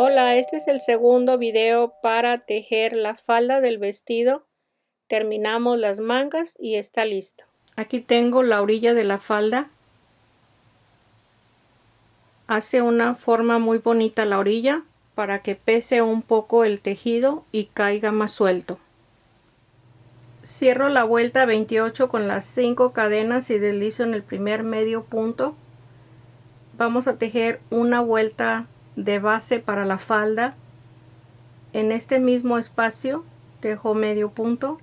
Hola, este es el segundo video para tejer la falda del vestido. Terminamos las mangas y está listo. Aquí tengo la orilla de la falda. Hace una forma muy bonita la orilla para que pese un poco el tejido y caiga más suelto. Cierro la vuelta 28 con las 5 cadenas y deslizo en el primer medio punto. Vamos a tejer una vuelta de base para la falda. En este mismo espacio tejo medio punto,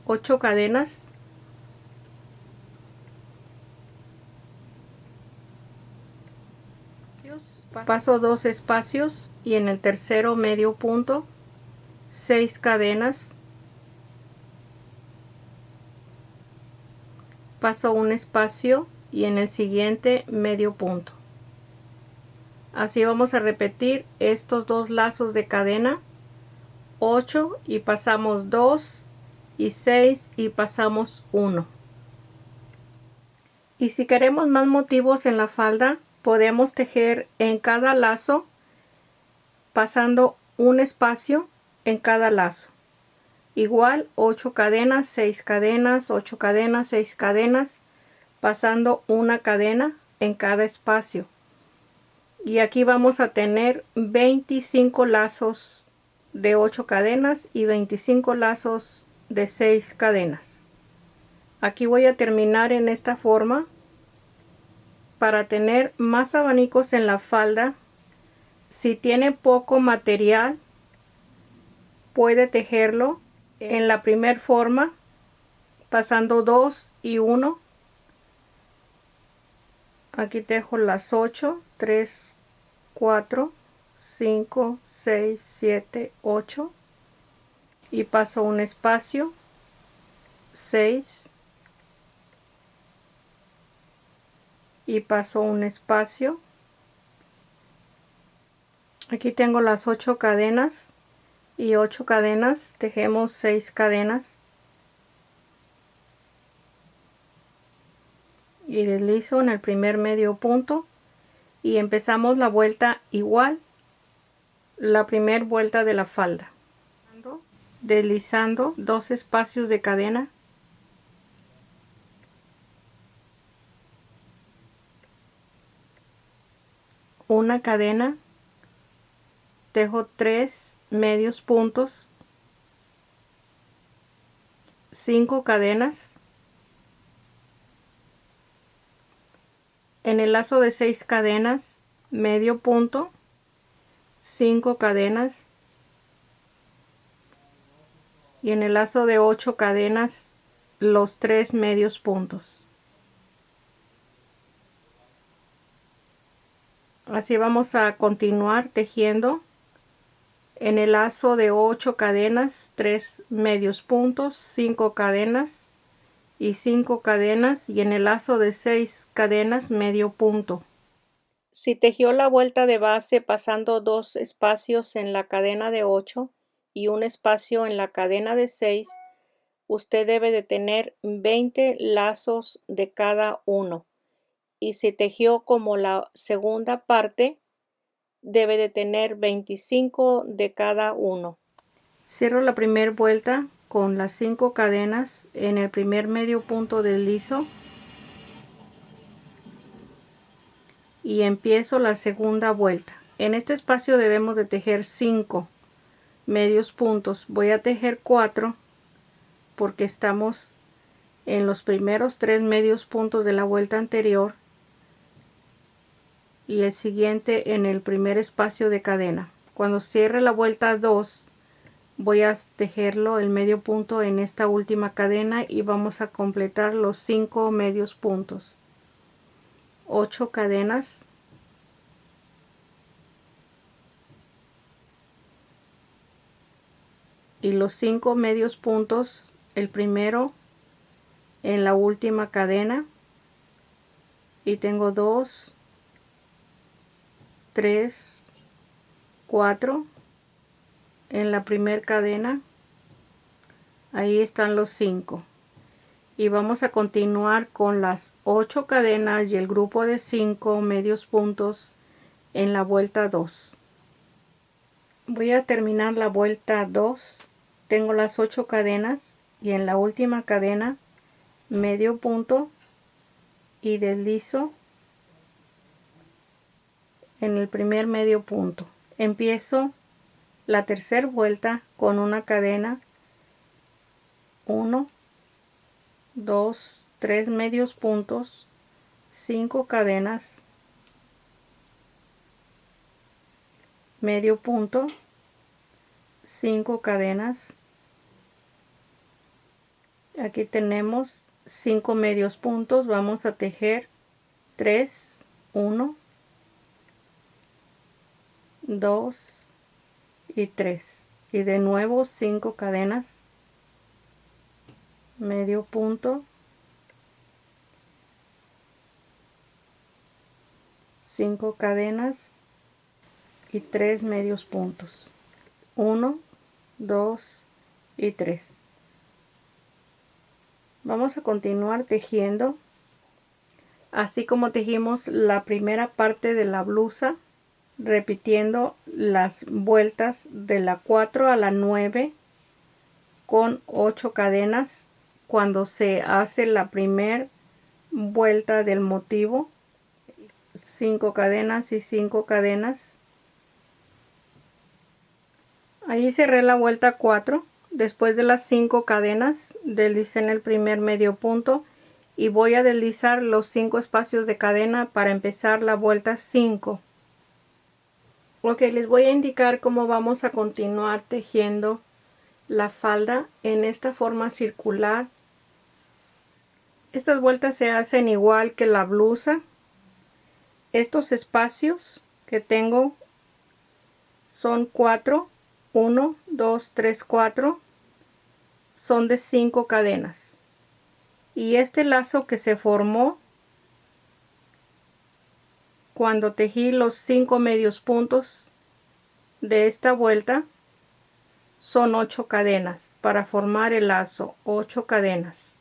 8 cadenas, paso 2 espacios y en el tercero medio punto, 6 cadenas, paso un espacio y en el siguiente medio punto. Así vamos a repetir estos dos lazos de cadena, 8 y pasamos 2 y 6 y pasamos 1. Y si queremos más motivos en la falda, podemos tejer en cada lazo pasando un espacio en cada lazo. Igual 8 cadenas, 6 cadenas, 8 cadenas, 6 cadenas, pasando una cadena en cada espacio. Y aquí vamos a tener 25 lazos de 8 cadenas y 25 lazos de 6 cadenas. Aquí voy a terminar en esta forma para tener más abanicos en la falda. Si tiene poco material, puede tejerlo en la primera forma pasando 2 y 1. Aquí tejo las 8, 3, 4, 5, 6, 7, 8 y paso un espacio, 6 y paso un espacio. Aquí tengo las 8 cadenas y 8 cadenas, tejemos 6 cadenas y deslizo en el primer medio punto y empezamos la vuelta igual, la primera vuelta de la falda, deslizando 2 espacios de cadena, una cadena, tejo 3 medios puntos, 5 cadenas, en el lazo de 6 cadenas, medio punto, 5 cadenas y en el lazo de 8 cadenas los 3 medios puntos. Así vamos a continuar tejiendo en el lazo de 8 cadenas, 3 medios puntos, 5 cadenas y 5 cadenas y en el lazo de 6 cadenas medio punto. Si tejió la vuelta de base pasando 2 espacios en la cadena de 8 y un espacio en la cadena de 6, usted debe de tener 20 lazos de cada uno. Y si tejió como la segunda parte, debe de tener 25 de cada uno. Cierro la primera vuelta con las 5 cadenas en el primer medio punto del liso y empiezo la segunda vuelta. En este espacio debemos de tejer 5 medios puntos. Voy a tejer 4 porque estamos en los primeros 3 medios puntos de la vuelta anterior y el siguiente en el primer espacio de cadena. Cuando cierre la vuelta 2 voy a tejerlo el medio punto en esta última cadena y vamos a completar los 5 medios puntos. 8 cadenas, y los 5 medios puntos, el primero en la última cadena y tengo 2, 3, 4 en la primera cadena. Ahí están los 5 y vamos a continuar con las 8 cadenas y el grupo de 5 medios puntos en la vuelta 2. Voy a terminar la vuelta 2. Tengo las 8 cadenas y en la última cadena medio punto y deslizo en el primer medio punto. Empiezo la tercera vuelta con una cadena, 1, 2, 3 medios puntos, 5 cadenas, medio punto, 5 cadenas. Aquí tenemos 5 medios puntos. Vamos a tejer 3, 1, 2 y 3, y de nuevo 5 cadenas, medio punto, 5 cadenas y 3 medios puntos, 1, 2 y 3. Vamos a continuar tejiendo así como tejimos la primera parte de la blusa, repitiendo las vueltas de la 4 a la 9 con 8 cadenas cuando se hace la primera vuelta del motivo, 5 cadenas y 5 cadenas. Ahí cerré la vuelta 4. Después de las 5 cadenas deslicé en el primer medio punto y voy a deslizar los 5 espacios de cadena para empezar la vuelta 5. Ok, les voy a indicar cómo vamos a continuar tejiendo la falda en esta forma circular. Estas vueltas se hacen igual que la blusa. Estos espacios que tengo son 4, 1, 2, 3, 4, son de 5 cadenas. Y este lazo que se formó cuando tejí los 5 medios puntos de esta vuelta son 8 cadenas para formar el lazo, 8 cadenas.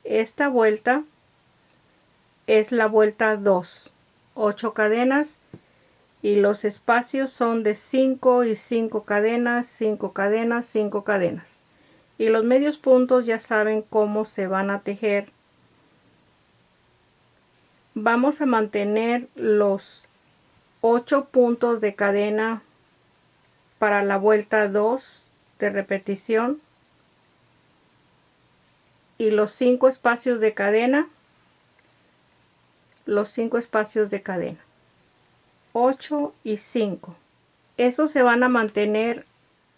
Esta vuelta es la vuelta 2, 8 cadenas, y los espacios son de 5 y 5 cadenas, 5 cadenas, 5 cadenas. Y los medios puntos ya saben cómo se van a tejer. Vamos a mantener los 8 puntos de cadena para la vuelta 2 de repetición y los 5 espacios de cadena, los 5 espacios de cadena, 8 y 5. Esos se van a mantener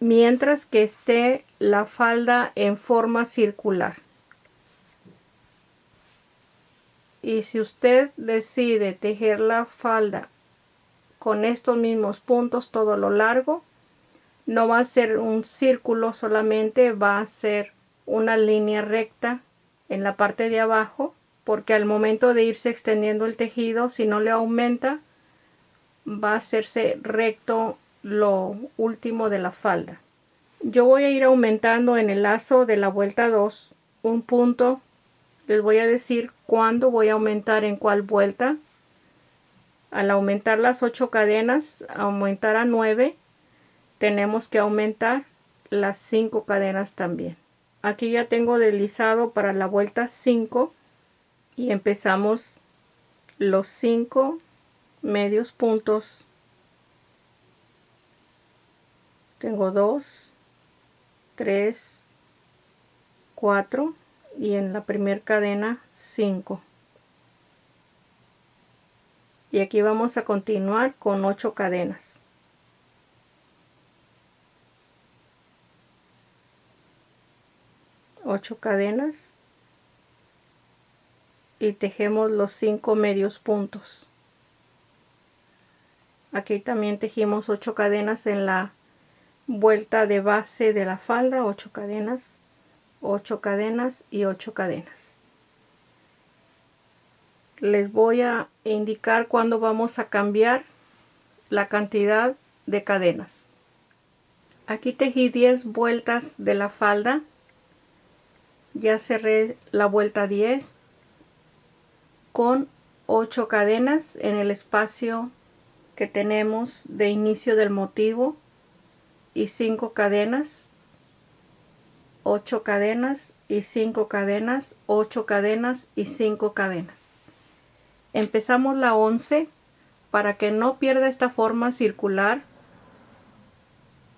mientras que esté la falda en forma circular. Y si usted decide tejer la falda con estos mismos puntos todo lo largo, no va a ser un círculo solamente, va a ser una línea recta en la parte de abajo, porque al momento de irse extendiendo el tejido, si no le aumenta, va a hacerse recto lo último de la falda. Yo voy a ir aumentando en el lazo de la vuelta 2 un punto. Les voy a decir cuándo voy a aumentar en cuál vuelta. Al aumentar las 8 cadenas, aumentar a 9, tenemos que aumentar las 5 cadenas también. Aquí ya tengo deslizado para la vuelta 5 y empezamos los 5 medios puntos. Tengo 2, 3, 4 y en la primera cadena 5. Y aquí vamos a continuar con 8 cadenas. Ocho cadenas y tejemos los 5 medios puntos. Aquí también tejimos 8 cadenas en la vuelta de base de la falda, 8 cadenas, 8 cadenas y 8 cadenas. Les voy a indicar cuándo vamos a cambiar la cantidad de cadenas. Aquí tejí 10 vueltas de la falda. Ya cerré la vuelta 10 con 8 cadenas en el espacio que tenemos de inicio del motivo. y 5 cadenas, 8 cadenas y 5 cadenas, 8 cadenas y 5 cadenas. Empezamos la 11. Para que no pierda esta forma circular,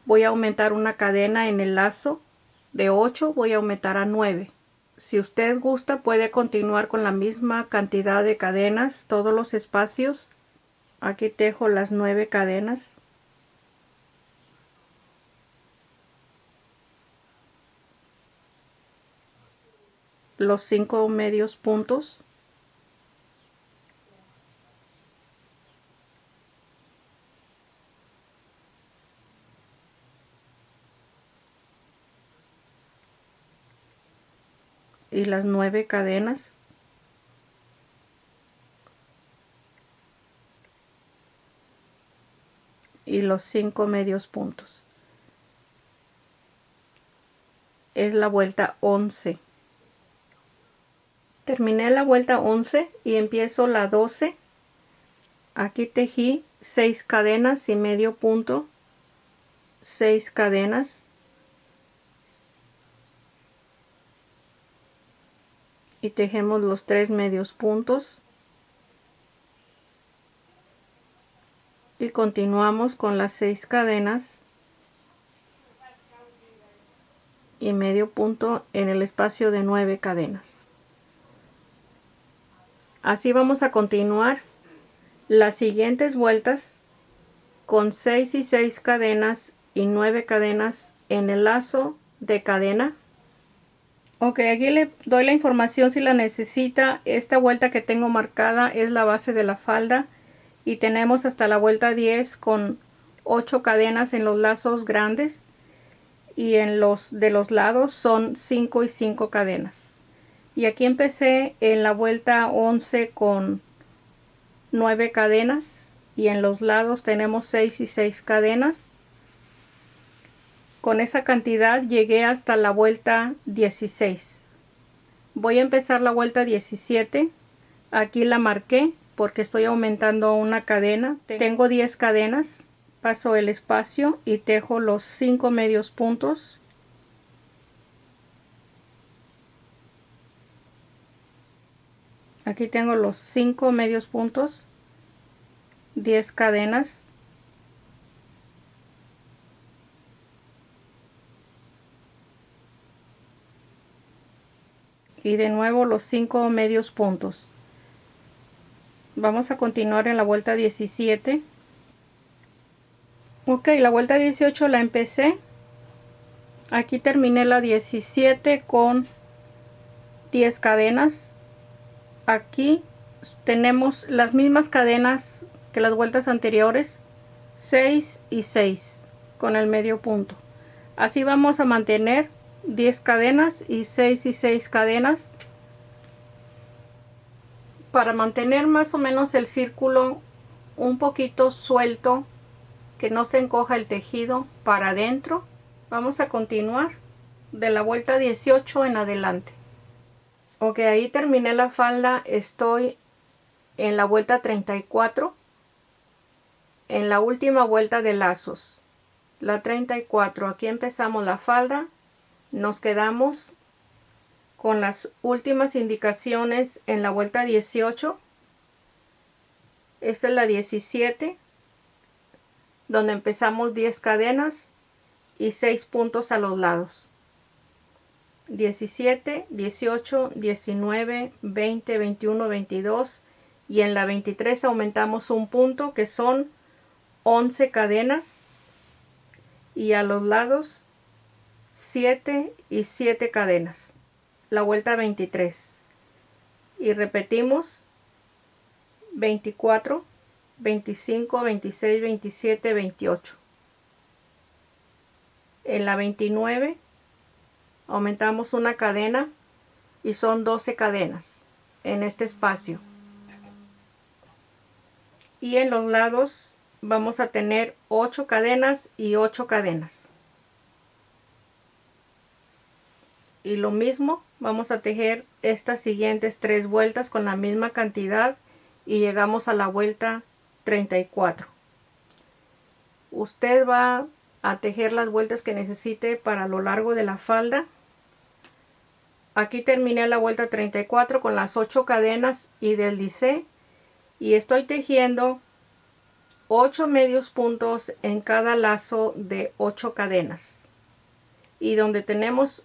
voy a aumentar una cadena en el lazo. De 8 voy a aumentar a 9. Si usted gusta, puede continuar con la misma cantidad de cadenas, todos los espacios. Aquí tejo las 9 cadenas. Los 5 medios puntos. Y las 9 cadenas. Y los 5 medios puntos. Es la vuelta 11. Terminé la vuelta 11 y empiezo la 12. Aquí tejí 6 cadenas y medio punto, 6 cadenas y tejemos los 3 medios puntos y continuamos con las 6 cadenas y medio punto en el espacio de 9 cadenas. Así vamos a continuar las siguientes vueltas con 6 y 6 cadenas y 9 cadenas en el lazo de cadena. Ok, aquí le doy la información si la necesita. Esta vuelta que tengo marcada es la base de la falda y tenemos hasta la vuelta 10 con 8 cadenas en los lazos grandes y en los de los lados son 5 y 5 cadenas. Y aquí empecé en la vuelta 11 con 9 cadenas y en los lados tenemos 6 y 6 cadenas. Con esa cantidad llegué hasta la vuelta 16. Voy a empezar la vuelta 17. Aquí la marqué porque estoy aumentando una cadena. Tengo 10 cadenas. Paso el espacio y tejo los 5 medios puntos. Aquí tengo los 5 medios puntos, 10 cadenas. Y de nuevo los 5 medios puntos. Vamos a continuar en la vuelta 17. Ok, la vuelta 18 la empecé. Aquí terminé la 17 con 10 cadenas. Aquí tenemos las mismas cadenas que las vueltas anteriores, 6 y 6 con el medio punto. Así vamos a mantener 10 cadenas y 6 y 6 cadenas para mantener más o menos el círculo un poquito suelto, que no se encoja el tejido para adentro. Vamos a continuar de la vuelta 18 en adelante. Ok, ahí terminé la falda. Estoy en la vuelta 34, en la última vuelta de lazos, la 34. Aquí empezamos la falda, nos quedamos con las últimas indicaciones en la vuelta 18. Esta es la 17, donde empezamos 10 cadenas y 6 puntos a los lados. 17, 18, 19, 20, 21, 22 y en la 23 aumentamos un punto que son 11 cadenas y a los lados 7 y 7 cadenas. La vuelta 23 y repetimos 24, 25, 26, 27, 28. En la 29 aumentamos una cadena y son 12 cadenas en este espacio. Y en los lados vamos a tener 8 cadenas y 8 cadenas. Y lo mismo, vamos a tejer estas siguientes 3 vueltas con la misma cantidad y llegamos a la vuelta 34. Usted va a tejer las vueltas que necesite para lo largo de la falda. Aquí terminé la vuelta 34 con las 8 cadenas y deslicé, y estoy tejiendo 8 medios puntos en cada lazo de 8 cadenas, y donde tenemos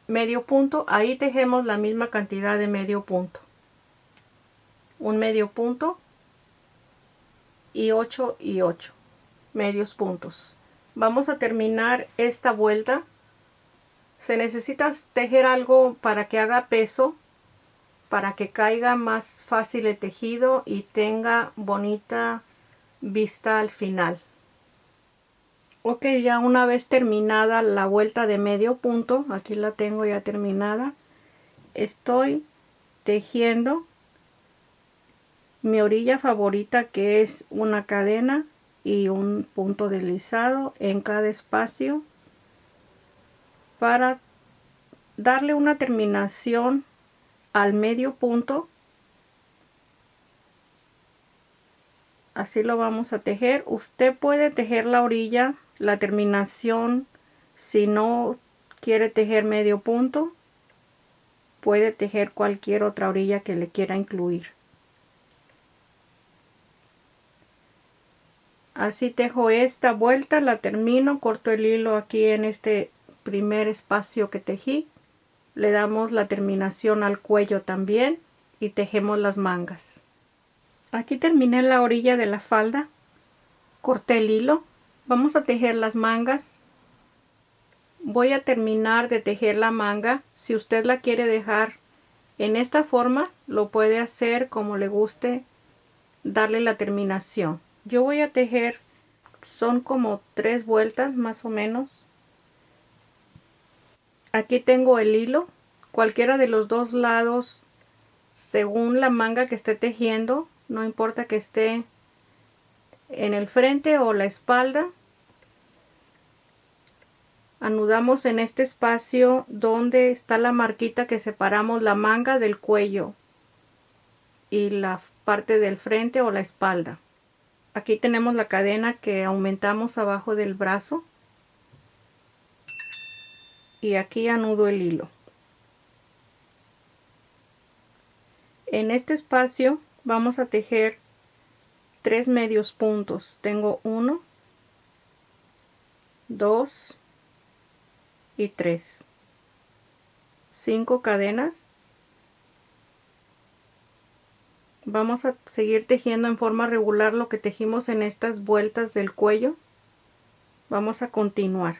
medio punto, ahí tejemos la misma cantidad de medio punto, un medio punto y 8 y 8 medios puntos. Vamos a terminar esta vuelta. Se necesita tejer algo para que haga peso, para que caiga más fácil el tejido y tenga bonita vista al final. Ok, ya una vez terminada la vuelta de medio punto, aquí la tengo ya terminada, estoy tejiendo mi orilla favorita, que es una cadena y un punto deslizado en cada espacio para darle una terminación al medio punto. Así lo vamos a tejer. Usted puede tejer la orilla, la terminación, si no quiere tejer medio punto, puede tejer cualquier otra orilla que le quiera incluir. Así tejo esta vuelta, la termino, corto el hilo aquí en este primer espacio que tejí, le damos la terminación al cuello también y tejemos las mangas. Aquí terminé la orilla de la falda, corté el hilo, vamos a tejer las mangas. Voy a terminar de tejer la manga. Si usted la quiere dejar en esta forma, lo puede hacer como le guste darle la terminación. Yo voy a tejer, son como 3 vueltas más o menos. Aquí tengo el hilo, cualquiera de los dos lados, según la manga que esté tejiendo, no importa que esté en el frente o la espalda. Anudamos en este espacio donde está la marquita que separamos la manga del cuello y la parte del frente o la espalda. Aquí tenemos la cadena que aumentamos abajo del brazo y aquí anudo el hilo. En este espacio vamos a tejer 3 medios puntos. Tengo 1, 2 y 3. 5 cadenas. Vamos a seguir tejiendo en forma regular lo que tejimos en estas vueltas del cuello. Vamos a continuar.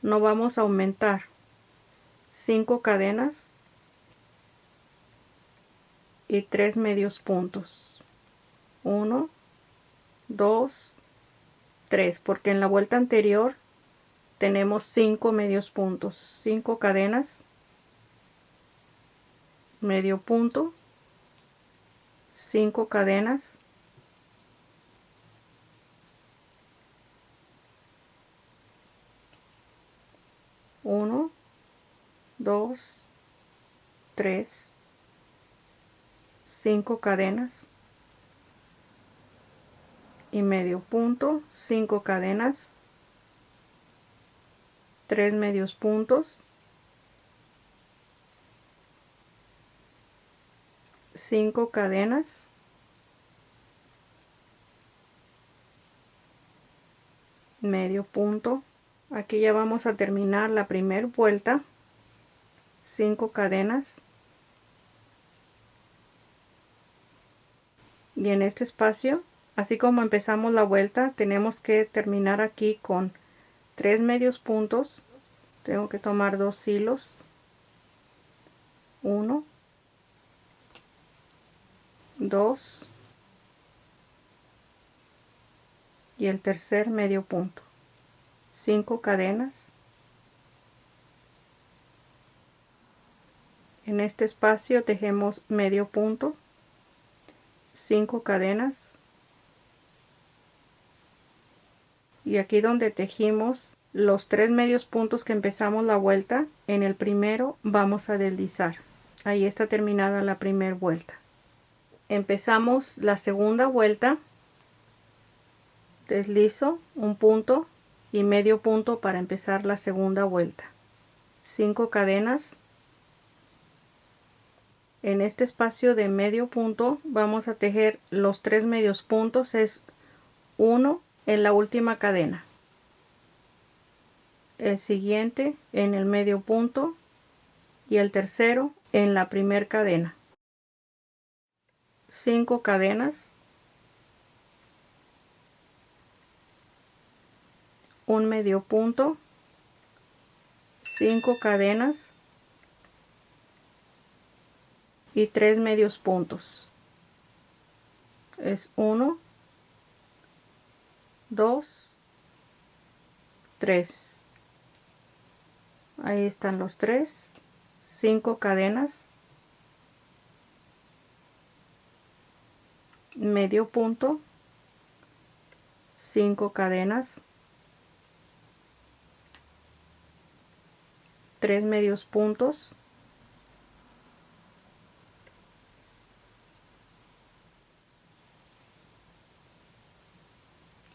No vamos a aumentar. 5 cadenas y 3 medios puntos. 1, 2, 3, porque en la vuelta anterior tenemos 5 medios puntos. 5 cadenas, medio punto, 5 cadenas, uno, 2, 3, 5 cadenas y medio punto, 5 cadenas, 3 medios puntos, 5 cadenas, medio punto. Aquí ya vamos a terminar la primera vuelta. 5 cadenas y en este espacio, así como empezamos la vuelta, tenemos que terminar aquí con 3 medios puntos. Tengo que tomar 2 hilos, 1, 2 y el tercer medio punto. 5 cadenas. En este espacio tejemos medio punto, 5 cadenas y aquí donde tejimos los 3 medios puntos que empezamos la vuelta, en el primero vamos a deslizar. Ahí está terminada la primera vuelta. Empezamos la segunda vuelta, deslizo un punto, y medio punto para empezar la segunda vuelta. 5 cadenas. En este espacio de medio punto vamos a tejer los 3 medios puntos, es uno en la última cadena, el siguiente en el medio punto y el tercero en la primera cadena. 5 cadenas, un medio punto, 5 cadenas y 3 medios puntos. Es 1, 2, 3. Ahí están los 3. 5 cadenas, medio punto, 5 cadenas, 3 medios puntos,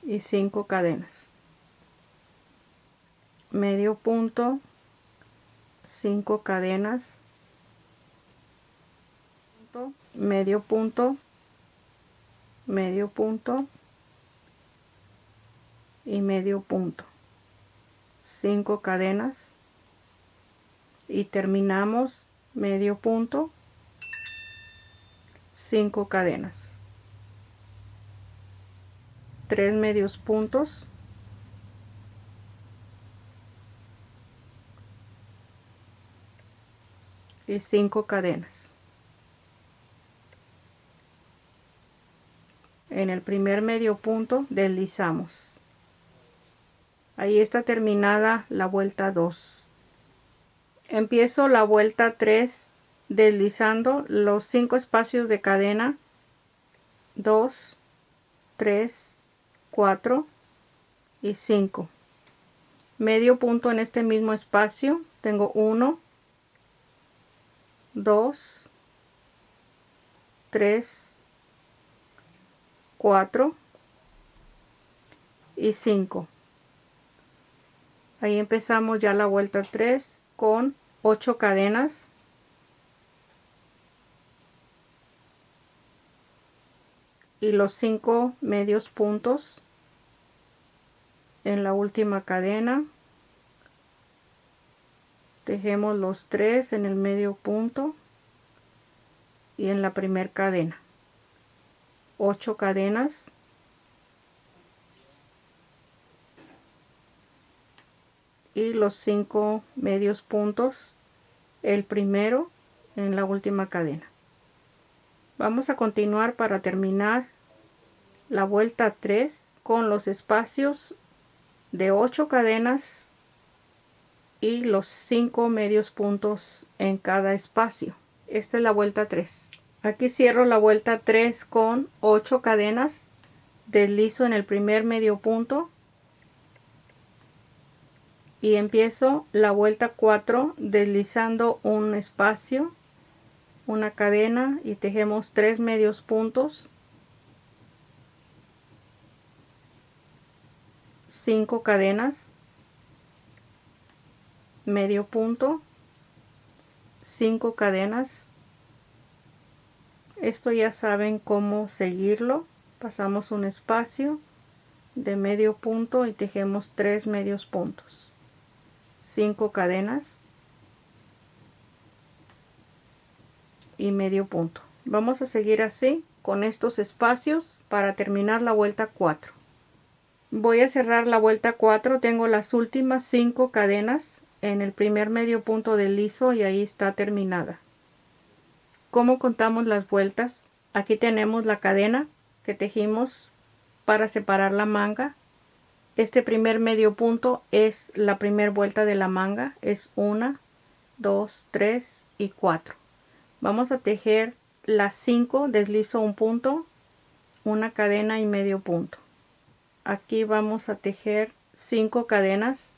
y 5 cadenas, medio punto, 5 cadenas, medio punto, medio punto y medio punto, 5 cadenas y terminamos medio punto, 5 cadenas, 3 medios puntos y 5 cadenas. En el primer medio punto deslizamos. Ahí está terminada la vuelta 2. Empiezo la vuelta 3 deslizando los 5 espacios de cadena, 2, 3, 4 y 5. Medio punto en este mismo espacio, tengo 1, 2, 3, 4 y 5. Ahí empezamos ya la vuelta 3 con 8 cadenas, y los 5 medios puntos en la última cadena. Tejemos los 3 en el medio punto y en la primera cadena. 8 cadenas, y los 5 medios puntos, el primero en la última cadena. Vamos a continuar para terminar la vuelta 3 con los espacios de 8 cadenas y los 5 medios puntos en cada espacio. Esta es la vuelta 3. Aquí cierro la vuelta 3 con 8 cadenas, deslizo en el primer medio punto y empiezo la vuelta 4 deslizando un espacio, una cadena, y tejemos 3 medios puntos, 5 cadenas, medio punto, 5 cadenas. Esto ya saben cómo seguirlo. Pasamos un espacio de medio punto y tejemos 3 medios puntos, 5 cadenas y medio punto. Vamos a seguir así con estos espacios para terminar la vuelta 4. Voy a cerrar la vuelta 4. Tengo las últimas 5 cadenas en el primer medio punto del liso y ahí está terminada. ¿Cómo contamos las vueltas? Aquí tenemos la cadena que tejimos para separar la manga. Este primer medio punto es la primera vuelta de la manga, es 1, 2, 3 y 4. Vamos a tejer las 5, deslizo un punto, una cadena y medio punto. Aquí vamos a tejer 5 cadenas,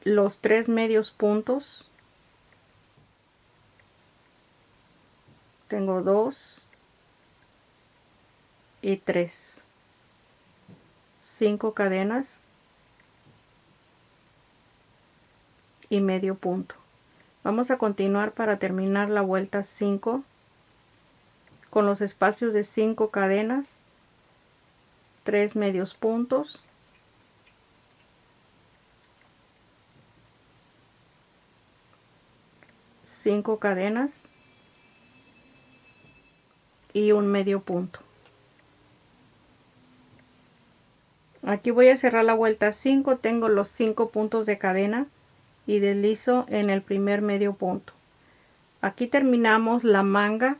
los 3 medios puntos, tengo 2 y 3. 5 cadenas y medio punto. Vamos a continuar para terminar la vuelta 5 con los espacios de 5 cadenas, 3 medios puntos, cinco cadenas y un medio punto. Aquí voy a cerrar la vuelta 5, tengo los 5 puntos de cadena y deslizo en el primer medio punto. Aquí terminamos la manga.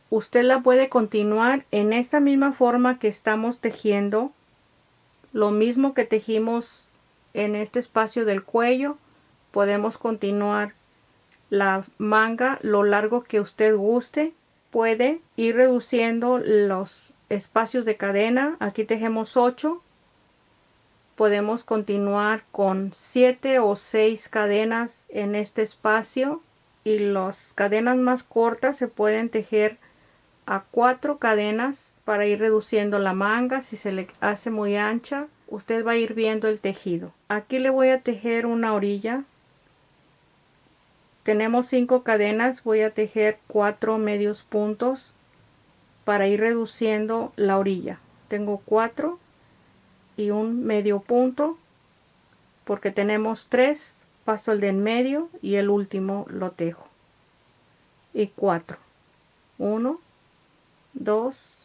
Usted la puede continuar en esta misma forma que estamos tejiendo, lo mismo que tejimos en este espacio del cuello. Podemos continuar la manga lo largo que usted guste. Puede ir reduciendo los espacios de cadena. Aquí tejemos 8. Podemos continuar con 7 o 6 cadenas en este espacio, y las cadenas más cortas se pueden tejer a 4 cadenas para ir reduciendo la manga. Si se le hace muy ancha, usted va a ir viendo el tejido. Aquí le voy a tejer una orilla. Tenemos 5 cadenas, voy a tejer 4 medios puntos para ir reduciendo la orilla. Tengo 4 y un medio punto, porque tenemos 3, paso el de en medio y el último lo tejo. Y 4. 1, 2,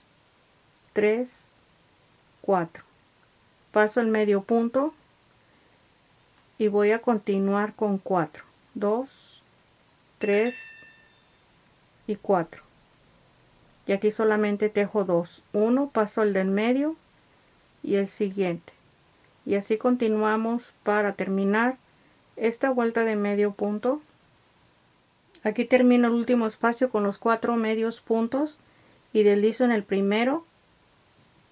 3, 4. Paso el medio punto y voy a continuar con 4. 2, 3 y 4. Y aquí solamente tejo 2. 1, paso el del medio y el siguiente. Y así continuamos para terminar esta vuelta de medio punto. Aquí termino el último espacio con los 4 medios puntos y deslizo en el primero,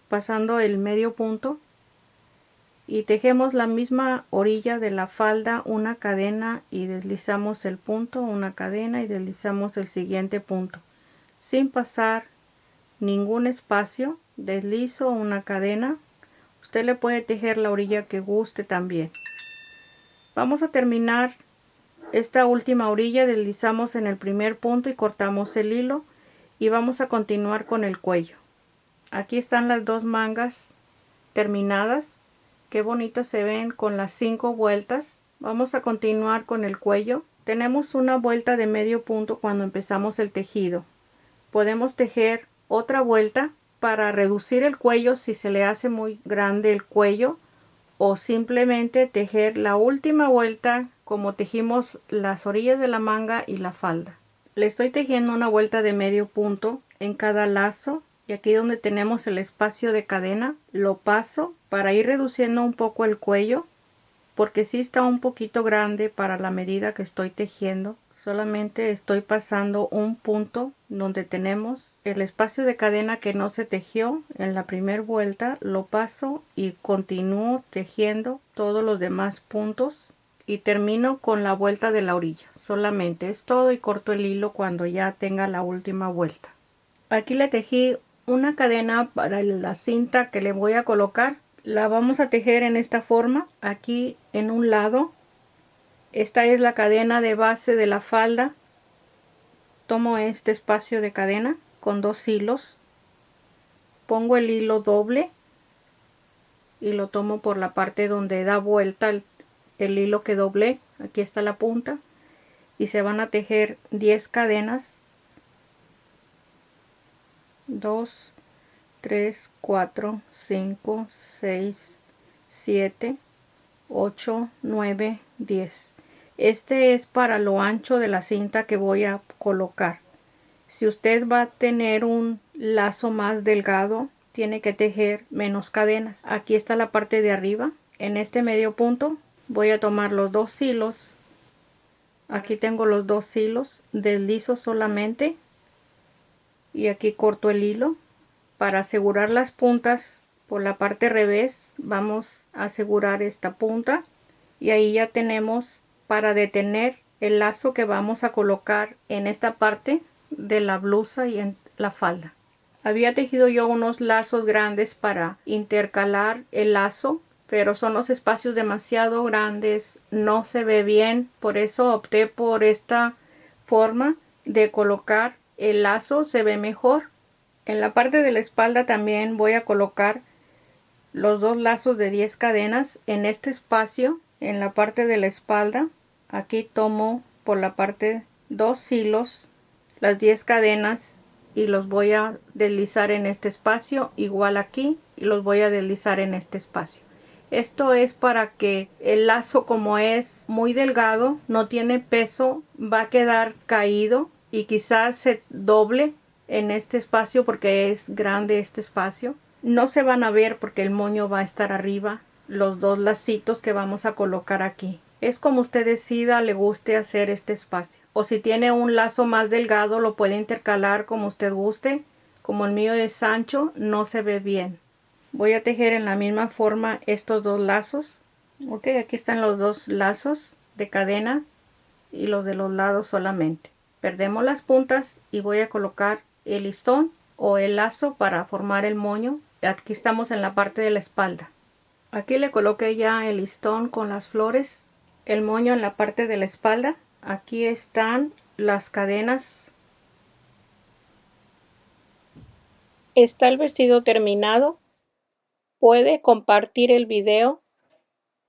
pasando el medio punto, y tejemos la misma orilla de la falda, una cadena y deslizamos el punto, una cadena y deslizamos el siguiente punto sin pasar ningún espacio. Deslizo una cadena. Usted le puede tejer la orilla que guste también. Vamos a terminar esta última orilla. Deslizamos en el primer punto y cortamos el hilo, y vamos a continuar con el cuello. Aquí están las dos mangas terminadas. Qué bonitas se ven con las 5 vueltas. Vamos a continuar con el cuello. Tenemos una vuelta de medio punto cuando empezamos el tejido. Podemos tejer otra vuelta para reducir el cuello si se le hace muy grande el cuello, o simplemente tejer la última vuelta como tejimos las orillas de la manga y la falda. Le estoy tejiendo una vuelta de medio punto en cada lazo, y aquí donde tenemos el espacio de cadena lo paso para ir reduciendo un poco el cuello, porque sí está un poquito grande para la medida que estoy tejiendo. Solamente estoy pasando un punto donde tenemos el espacio de cadena que no se tejió en la primera vuelta, lo paso y continúo tejiendo todos los demás puntos y termino con la vuelta de la orilla. Solamente es todo, y corto el hilo cuando ya tenga la última vuelta. Aquí le tejí una cadena para la cinta que le voy a colocar. La vamos a tejer en esta forma. Aquí en un lado, esta es la cadena de base de la falda. Tomo este espacio de cadena con 2 hilos, pongo el hilo doble y lo tomo por la parte donde da vuelta el hilo que doblé. Aquí está la punta, y se van a tejer 10 cadenas. 2, 3, 4, 5, 6, 7, 8, 9, 10. Este es para lo ancho de la cinta que voy a colocar. Si usted va a tener un lazo más delgado, tiene que tejer menos cadenas. Aquí está la parte de arriba. En este medio punto voy a tomar los 2 hilos. Aquí tengo los 2 hilos. Deslizo solamente y aquí corto el hilo. Para asegurar las puntas por la parte revés, vamos a asegurar esta punta, y ahí ya tenemos para detener el lazo que vamos a colocar en esta parte de la blusa y en la falda. Había tejido yo unos lazos grandes para intercalar el lazo, pero son los espacios demasiado grandes, no se ve bien, por eso opté por esta forma de colocar el lazo, se ve mejor. En la parte de la espalda también voy a colocar los dos lazos de 10 cadenas en este espacio, en la parte de la espalda. Aquí tomo por la parte 2 hilos, las 10 cadenas, y los voy a deslizar en este espacio, igual aquí, y los voy a deslizar en este espacio. Esto es para que el lazo, como es muy delgado, no tiene peso, va a quedar caído y quizás se doble en este espacio porque es grande este espacio. No se van a ver porque el moño va a estar arriba, los dos lacitos que vamos a colocar aquí. Es como usted decida, le guste hacer este espacio. O si tiene un lazo más delgado, lo puede intercalar como usted guste. Como el mío es ancho, no se ve bien. Voy a tejer en la misma forma estos dos lazos. Ok, aquí están los dos lazos de cadena y los de los lados solamente. Perdemos las puntas y voy a colocar el listón o el lazo para formar el moño. Aquí estamos en la parte de la espalda. Aquí le coloqué ya el listón con las flores, el moño en la parte de la espalda. Aquí están las cadenas. Está el vestido terminado. Puede compartir el video,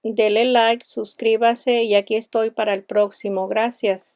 dele like, suscríbase y aquí estoy para el próximo. Gracias.